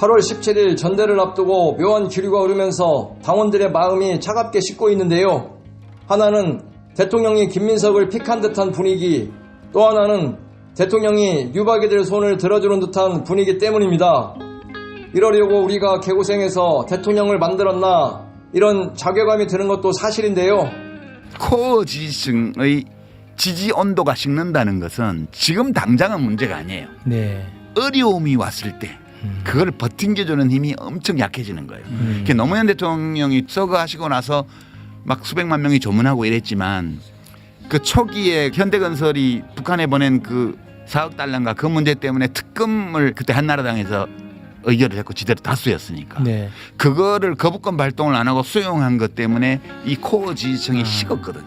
8월 17일 전대를 앞두고 묘한 기류가 흐르면서 당원들의 마음이 차갑게 식고 있는데요. 하나는 대통령이 김민석을 픽한 듯한 분위기, 또 하나는 대통령이 뉴박이들 손을 들어주는 듯한 분위기 때문입니다. 이러려고 우리가 개고생해서 대통령을 만들었나, 이런 자괴감이 드는 것도 사실인데요. 코어 지지층의 지지 온도가 식는다는 것은 지금 당장은 문제가 아니에요. 네. 어려움이 왔을 때 그걸 버팅겨주는 힘이 엄청 약해지는 거예요. 노무현 대통령이 서거하시고 나서 막 수백만 명이 조문하고 이랬지만 그 초기에 현대건설이 북한에 보낸 그 4억 달러인가 그 문제 때문에 특검을 그때 한나라당에서 의결을 했고 지대로 다수였으니까 네. 그거를 거부권 발동을 안 하고 수용한 것 때문에 이 코어 지지층이 식었거든요.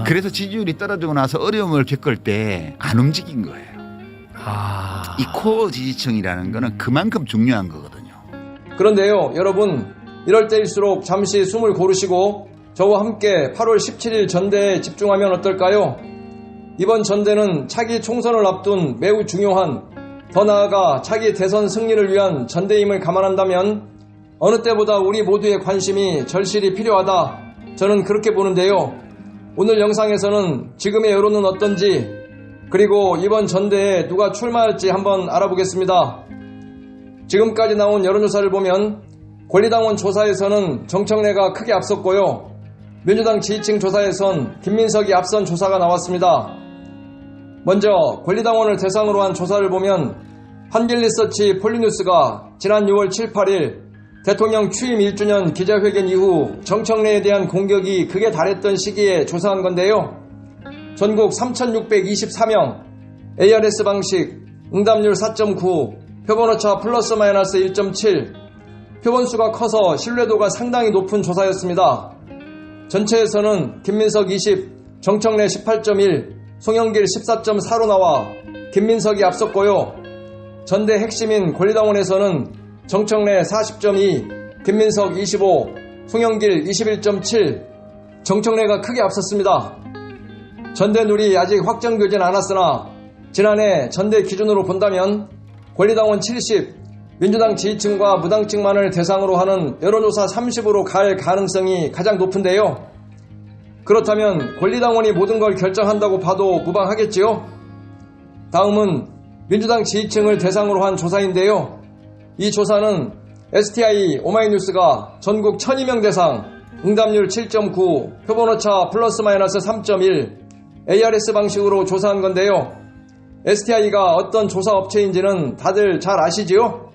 그래서 지지율이 떨어지고 나서 어려움을 겪을 때 안 움직인 거예요. 이 코어 지지층이라는 거는 그만큼 중요한 거거든요. 그런데요, 여러분, 이럴 때일수록 잠시 숨을 고르시고 저와 함께 8월 17일 전대에 집중하면 어떨까요? 이번 전대는 차기 총선을 앞둔 매우 중요한, 더 나아가 차기 대선 승리를 위한 전대임을 감안한다면 어느 때보다 우리 모두의 관심이 절실히 필요하다, 저는 그렇게 보는데요. 오늘 영상에서는 지금의 여론은 어떤지, 그리고 이번 전대에 누가 출마할지 한번 알아보겠습니다. 지금까지 나온 여론조사를 보면 권리당원 조사에서는 정청래가 크게 앞섰고요. 민주당 지지층 조사에선 김민석이 앞선 조사가 나왔습니다. 먼저 권리당원을 대상으로 한 조사를 보면 한길리서치 폴리뉴스가 지난 6월 7, 8일 대통령 취임 1주년 기자회견 이후 정청래에 대한 공격이 극에 달했던 시기에 조사한 건데요. 전국 3,624명, ARS 방식, 응답률 4.9, 표본오차 플러스 마이너스 1.7, 표본수가 커서 신뢰도가 상당히 높은 조사였습니다. 전체에서는 김민석 20, 정청래 18.1, 송영길 14.4로 나와 김민석이 앞섰고요. 전대 핵심인 권리당원에서는 정청래 40.2, 김민석 25, 송영길 21.7, 정청래가 크게 앞섰습니다. 전대 룰이 아직 확정되진 않았으나 지난해 전대 기준으로 본다면 권리당원 70, 민주당 지지층과 무당층만을 대상으로 하는 여론조사 30으로 갈 가능성이 가장 높은데요. 그렇다면 권리당원이 모든 걸 결정한다고 봐도 무방하겠지요? 다음은 민주당 지지층을 대상으로 한 조사인데요. 이 조사는 STI 오마이뉴스가 전국 1,002명 대상, 응답률 7.9, 표본오차 플러스 마이너스 3.1, ARS 방식으로 조사한 건데요. STI가 어떤 조사 업체인지는 다들 잘 아시지요?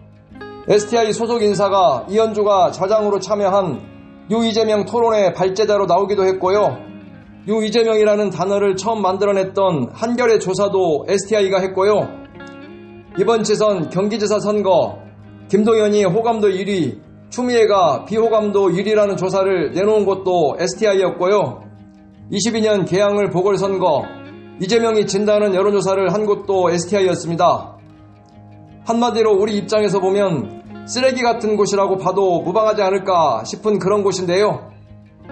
STI 소속 인사가 이현주가 좌장으로 참여한 유-이재명 토론회 발제자로 나오기도 했고요. 유-이재명이라는 단어를 처음 만들어냈던 한겨레 조사도 STI가 했고요. 이번 지선 경기지사 선거, 김동연이 호감도 1위, 추미애가 비호감도 1위라는 조사를 내놓은 것도 STI였고요. 22년 개항을 보궐선거, 이재명이 진다는 여론조사를 한 곳도 STI였습니다. 한마디로 우리 입장에서 보면 쓰레기 같은 곳이라고 봐도 무방하지 않을까 싶은 그런 곳인데요.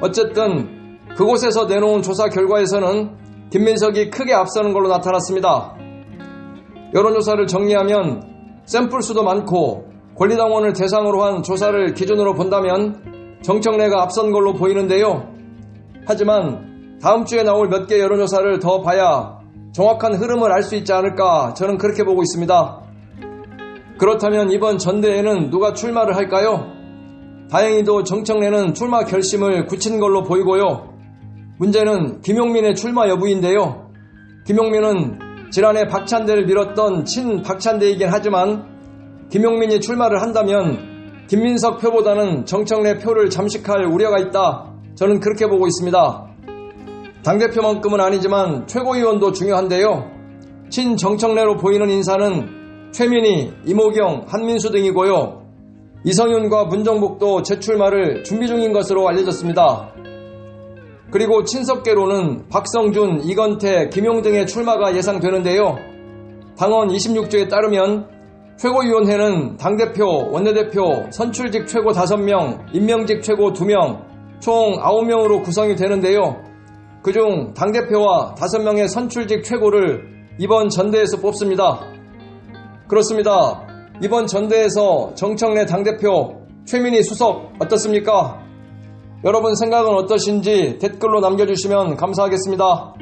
어쨌든 그곳에서 내놓은 조사 결과에서는 김민석이 크게 앞서는 걸로 나타났습니다. 여론조사를 정리하면 샘플 수도 많고 권리당원을 대상으로 한 조사를 기준으로 본다면 정청래가 앞선 걸로 보이는데요. 하지만 다음 주에 나올 몇 개 여론조사를 더 봐야 정확한 흐름을 알 수 있지 않을까, 저는 그렇게 보고 있습니다. 그렇다면 이번 전대에는 누가 출마를 할까요? 다행히도 정청래는 출마 결심을 굳힌 걸로 보이고요. 문제는 김용민의 출마 여부인데요. 김용민은 지난해 박찬대를 밀었던 친박찬대이긴 하지만 김용민이 출마를 한다면 김민석 표보다는 정청래 표를 잠식할 우려가 있다, 저는 그렇게 보고 있습니다. 당대표만큼은 아니지만 최고위원도 중요한데요. 친정청래로 보이는 인사는 최민희, 이모경, 한민수 등이고요. 이성윤과 문정복도 재출마를 준비 중인 것으로 알려졌습니다. 그리고 친석계로는 박성준, 이건태, 김용 등의 출마가 예상되는데요. 당원 26조에 따르면 최고위원회는 당대표, 원내대표, 선출직 최고 5명, 임명직 최고 2명, 총 9명으로 구성이 되는데요. 그중 당대표와 5명의 선출직 최고를 이번 전대에서 뽑습니다. 그렇습니다. 이번 전대에서 정청래 당대표, 최민희 수석 어떻습니까? 여러분 생각은 어떠신지 댓글로 남겨주시면 감사하겠습니다.